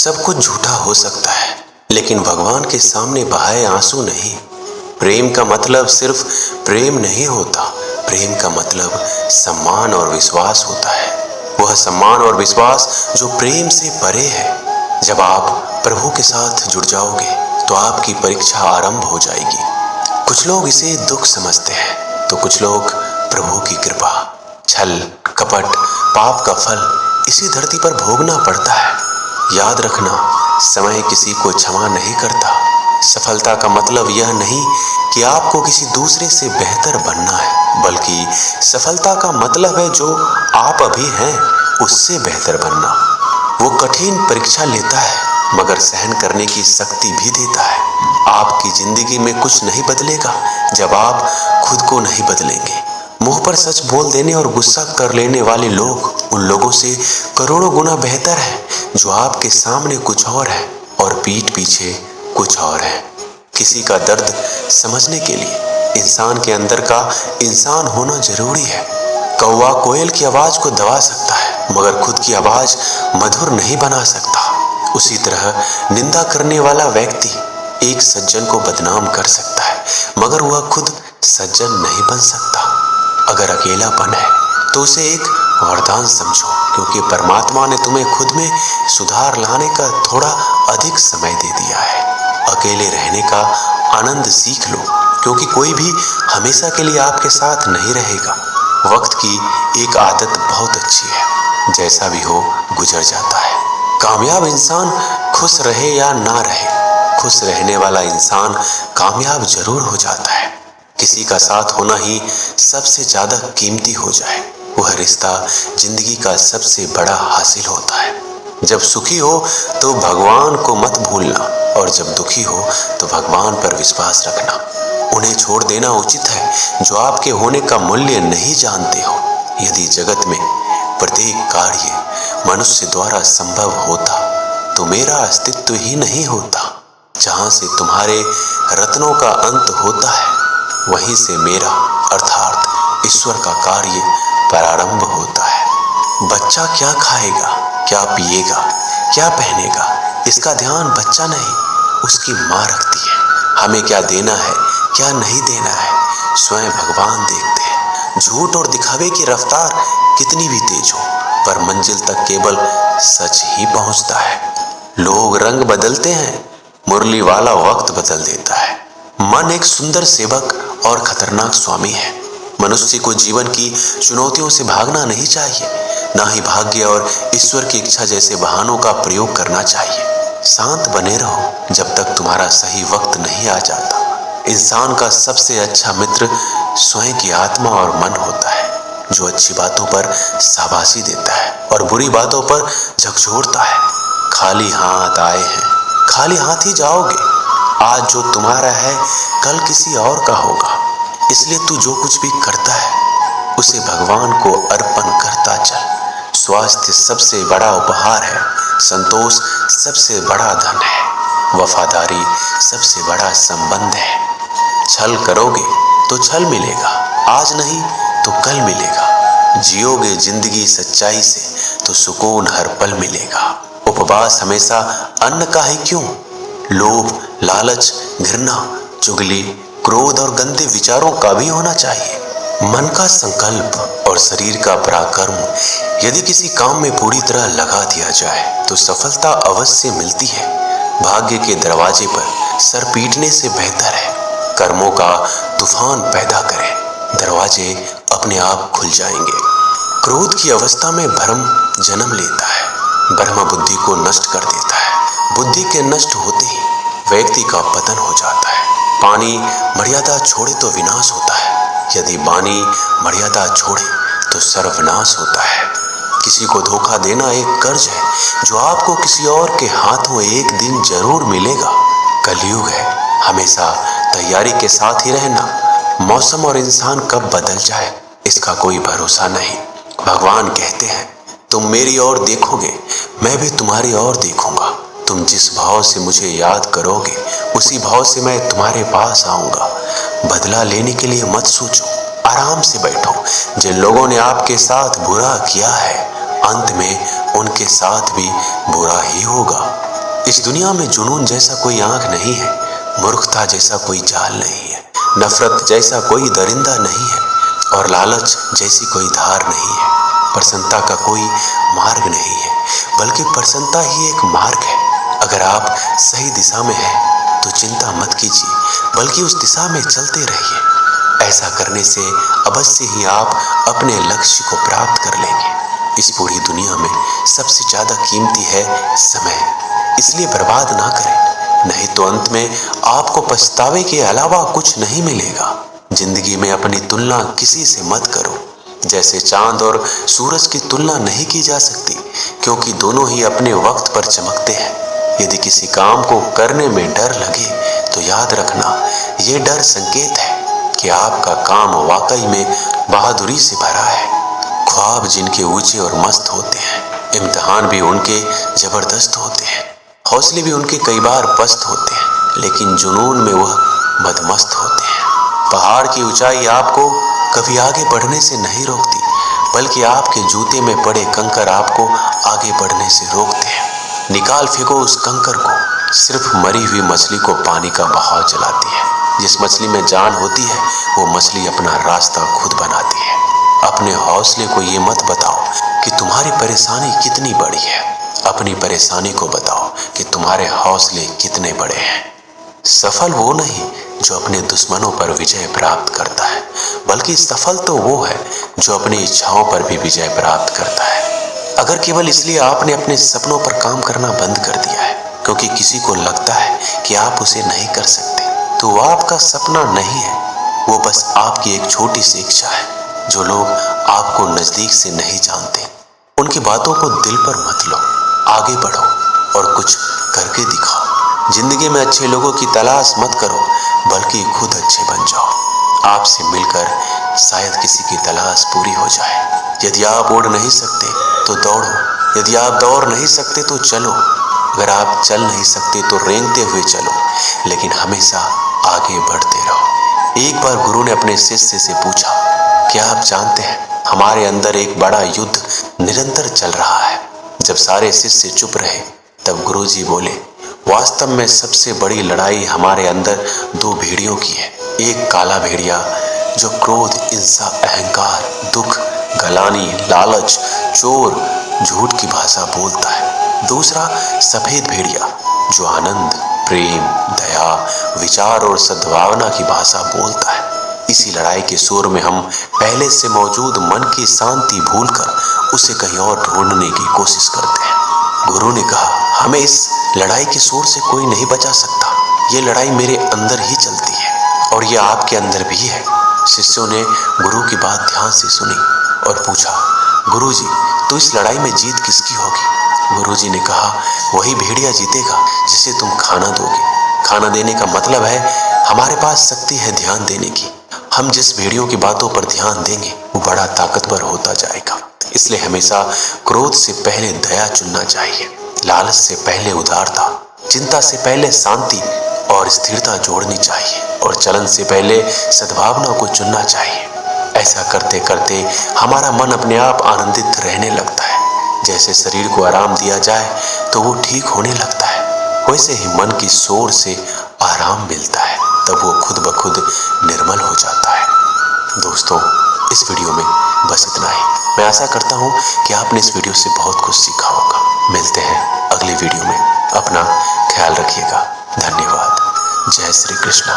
सब कुछ झूठा हो सकता है, लेकिन भगवान के सामने बहाए आंसू नहीं। प्रेम का मतलब सिर्फ प्रेम नहीं होता, प्रेम का मतलब सम्मान और विश्वास होता है। वह सम्मान और विश्वास जो प्रेम से परे है। जब आप प्रभु के साथ जुड़ जाओगे तो आपकी परीक्षा आरंभ हो जाएगी। कुछ लोग इसे दुख समझते हैं तो कुछ लोग प्रभु की कृपा। छल, कपट, पाप का फल इसी धरती पर भोगना पड़ता है। याद रखना, समय किसी को क्षमा नहीं करता। सफलता का मतलब यह नहीं कि आपको किसी दूसरे से बेहतर बनना है, बल्कि सफलता का मतलब है जो आप अभी हैं उससे बेहतर बनना। वो कठिन परीक्षा लेता है मगर सहन करने की शक्ति भी देता है। आपकी जिंदगी में कुछ नहीं बदलेगा जब आप खुद को नहीं बदलेंगे। मुंह पर सच बोल देने और गुस्सा कर लेने वाले लोग उन लोगों से करोड़ों गुना बेहतर हैं जो आपके सामने कुछ और है और पीठ पीछे कुछ और है। किसी का दर्द समझने के लिए इंसान के अंदर का इंसान होना जरूरी है। कौवा कोयल की आवाज को दबा सकता है मगर खुद की आवाज मधुर नहीं बना सकता। उसी तरह निंदा करने वाला व्यक्ति एक सज्जन को बदनाम कर सकता है मगर वह खुद सज्जन नहीं बन सकता। अगर अकेलापन है तो उसे एक वरदान समझो, क्योंकि परमात्मा ने तुम्हें खुद में सुधार लाने का थोड़ा अधिक समय दे दिया है। अकेले रहने का आनंद सीख लो, क्योंकि कोई भी हमेशा के लिए आपके साथ नहीं रहेगा। वक्त की एक आदत बहुत अच्छी है, जैसा भी हो गुजर जाता है। कामयाब इंसान खुश रहे या ना रहे, खुश रहने वाला इंसान कामयाब जरूर हो जाता है। किसी का साथ होना ही सबसे ज्यादा कीमती हो जाए, वह रिश्ता जिंदगी का सबसे बड़ा हासिल होता है। जब सुखी हो तो भगवान को मत भूलना, और जब दुखी हो तो भगवान पर विश्वास रखना। उन्हें छोड़ देना उचित है जो आपके होने का मूल्य नहीं जानते हो। यदि जगत में प्रत्येक कार्य मनुष्य द्वारा संभव होता तो मेरा अस्तित्व ही नहीं होता। जहां से तुम्हारे रत्नों का अंत होता है वहीं से मेरा अर्थात ईश्वर का कार्य प्रारंभ होता है। बच्चा क्या खाएगा, क्या पिएगा, क्या पहनेगा, इसका ध्यान बच्चा नहीं उसकी माँ रखती है। हमें क्या देना है, क्या नहीं देना है, स्वयं भगवान देखते हैं। झूठ और दिखावे की रफ्तार कितनी भी तेज हो, पर मंजिल तक केवल सच ही पहुंचता है। लोग रंग बदलते हैं, मुरली वाला वक्त बदल देता है। मन एक सुंदर सेवक और खतरनाक स्वामी है। मनुष्य को जीवन की चुनौतियों से भागना नहीं चाहिए, ना ही भाग्य और ईश्वर की इच्छा जैसे बहानों का प्रयोग करना चाहिए। शांत बने रहो जब तक तुम्हारा सही वक्त नहीं आ जाता। इंसान का सबसे अच्छा मित्र स्वयं की आत्मा और मन होता है, जो अच्छी बातों पर शाबाशी देता है और बुरी बातों पर झकझोरता है। खाली हाथ आए हैं, खाली हाथ ही जाओगे। आज जो तुम्हारा है कल किसी और का होगा, इसलिए तू जो कुछ भी करता है उसे भगवान को अर्पण करता चल। स्वास्थ्य सबसे बड़ा उपहार है, संतोष सबसे बड़ा धन है, वफादारी सबसे बड़ा संबंध है। छल करोगे तो छल मिलेगा, आज नहीं तो कल मिलेगा। जियोगे जिंदगी सच्चाई से तो सुकून हर पल मिलेगा। उपवास हमेशा अन्न का ही क्यों, लोभ, लालच, घृणा, चुगली, क्रोध और गंदे विचारों का भी होना चाहिए। मन का संकल्प और शरीर का पराक्रम यदि किसी काम में पूरी तरह लगा दिया जाए तो सफलता अवश्य मिलती है। भाग्य के दरवाजे पर सर पीटने से बेहतर है कर्मों का तूफान पैदा करें, दरवाजे अपने आप खुल जाएंगे। क्रोध की अवस्था में भ्रम जन्म लेता है, ब्रह्म बुद्धि को नष्ट कर देता है। बुद्धि के नष्ट होते ही व्यक्ति का पतन हो जाता है। पानी मर्यादा छोड़े तो विनाश होता है, यदि वाणी मर्यादा छोड़े तो सर्वनाश होता है। किसी को धोखा देना एक कर्ज है जो आपको किसी और के हाथों एक दिन जरूर मिलेगा। कलयुग है, हमेशा तैयारी के साथ ही रहना। मौसम और इंसान कब बदल जाए इसका कोई भरोसा नहीं। भगवान कहते हैं तुम मेरी ओर देखोगे, मैं भी तुम्हारी ओर देखूंगा। तुम जिस भाव से मुझे याद करोगे उसी भाव से मैं तुम्हारे पास आऊंगा। बदला लेने के लिए मत सोचो, आराम से बैठो। जिन लोगों ने आपके साथ बुरा किया है अंत में उनके साथ भी बुरा ही होगा। इस दुनिया में जुनून जैसा कोई आंख नहीं है, मूर्खता जैसा कोई जाल नहीं है, नफरत जैसा कोई दरिंदा नहीं है और लालच जैसी कोई धार नहीं है। प्रसन्नता का कोई मार्ग नहीं है, बल्कि प्रसन्नता ही एक मार्ग है। अगर आप सही दिशा में हैं तो चिंता मत कीजिए, बल्कि उस दिशा में चलते रहिए। ऐसा करने से अवश्य ही आप अपने लक्ष्य को प्राप्त कर लेंगे। इस पूरी दुनिया में सबसे ज्यादा कीमती है समय, इसलिए बर्बाद ना करें, नहीं तो अंत में आपको पछतावे के अलावा कुछ नहीं मिलेगा। जिंदगी में अपनी तुलना किसी से मत करो। जैसे चांद और सूरज की तुलना नहीं की जा सकती, क्योंकि दोनों ही अपने वक्त पर चमकते हैं। यदि किसी काम को करने में डर लगे तो याद रखना, ये डर संकेत है कि आपका काम वाकई में बहादुरी से भरा है। ख्वाब जिनके ऊंचे और मस्त होते हैं, इम्तिहान भी उनके जबरदस्त होते हैं, हौसले भी उनके कई बार पस्त होते हैं, लेकिन जुनून में वह मदमस्त होते हैं। पहाड़ की ऊंचाई आपको कभी आगे बढ़ने से नहीं रोकती, बल्कि आपके जूते में पड़े कंकर आपको आगे बढ़ने से रोकते हैं। निकाल फेंको उस कंकर को। सिर्फ मरी हुई मछली को पानी का बहाव चलाती है। जिस मछली में जान होती है वो मछली अपना रास्ता खुद बनाती है। अपने हौसले को ये मत बताओ कि तुम्हारी परेशानी कितनी बड़ी है, अपनी परेशानी को बताओ कि तुम्हारे हौसले कितने बड़े हैं। सफल वो नहीं जो अपने दुश्मनों पर विजय प्राप्त करता है, बल्कि सफल तो वो है जो अपनी इच्छाओं पर भी विजय प्राप्त करता है। अगर केवल इसलिए आपने अपने सपनों पर काम करना बंद कर दिया है क्योंकि किसी को लगता है कि आप उसे नहीं कर सकते, तो वो आपका सपना नहीं है, वो बस आपकी एक छोटी सी इच्छा है। जो लोग आपको नजदीक से नहीं जानते, उनकी बातों को दिल पर मत लो, आगे बढ़ो और कुछ करके दिखाओ। जिंदगी में अच्छे लोगों की तलाश मत करो, बल्कि खुद अच्छे बन जाओ। आपसे मिलकर शायद किसी की तलाश पूरी हो जाए। यदि आप उड़ नहीं सकते तो दौड़ो, यदि आप दौड़ नहीं सकते तो चलो, अगर आप चल नहीं सकते तो रेंगते हुए चलो, लेकिन हमेशा आगे बढ़ते रहो। एक बार गुरु ने अपने शिष्य से पूछा, क्या आप जानते हैं हमारे अंदर एक बड़ा युद्ध निरंतर चल रहा है। जब सारे शिष्य चुप रहे तब गुरुजी बोले, वास्तव में सबसे बड़ी लड़ाई हमारे अंदर दो भेड़ियों की है। एक काला भेड़िया जो क्रोध, हिंसा, अहंकार, दुख, गलानी, लालच, चोर, झूठ की भाषा बोलता है। दूसरा सफेद भेड़िया जो आनंद, प्रेम, दया, विचार और सद्भावना की भाषा बोलता है। इसी लड़ाई के शोर में हम पहले से मौजूद मन की शांति भूलकर उसे कहीं और ढूंढने की कोशिश करते हैं। गुरु ने कहा, हमें इस लड़ाई के शोर से कोई नहीं बचा सकता। ये लड़ाई मेरे अंदर ही चलती है और ये आपके अंदर भी है। शिष्यों ने गुरु की बात ध्यान से सुनी और पूछा, गुरुजी, तो इस लड़ाई में जीत किसकी होगी? गुरुजी ने कहा, वही भेड़िया जीतेगा जिसे तुम खाना दोगे। खाना देने का मतलब है हमारे पास शक्ति है ध्यान देने की। हम जिस भेड़ियों की बातों पर ध्यान देंगे वो बड़ा ताकतवर होता जाएगा। इसलिए हमेशा क्रोध से पहले दया चुनना चाहिए, लालच से पहले उदारता, चिंता से पहले शांति और स्थिरता जोड़नी चाहिए और चलन से पहले सद्भावना को चुनना चाहिए। ऐसा करते करते हमारा मन अपने आप आनंदित रहने लगता है। जैसे शरीर को आराम दिया जाए तो वो ठीक होने लगता है, वैसे ही मन की शोर से आराम मिलता है, तब वो खुद ब खुद निर्मल हो जाता है। दोस्तों, इस वीडियो में बस इतना ही। मैं आशा करता हूँ कि आपने इस वीडियो से बहुत कुछ सीखा होगा। मिलते हैं अगली वीडियो में। अपना ख्याल रखिएगा। धन्यवाद। जय श्री कृष्णा।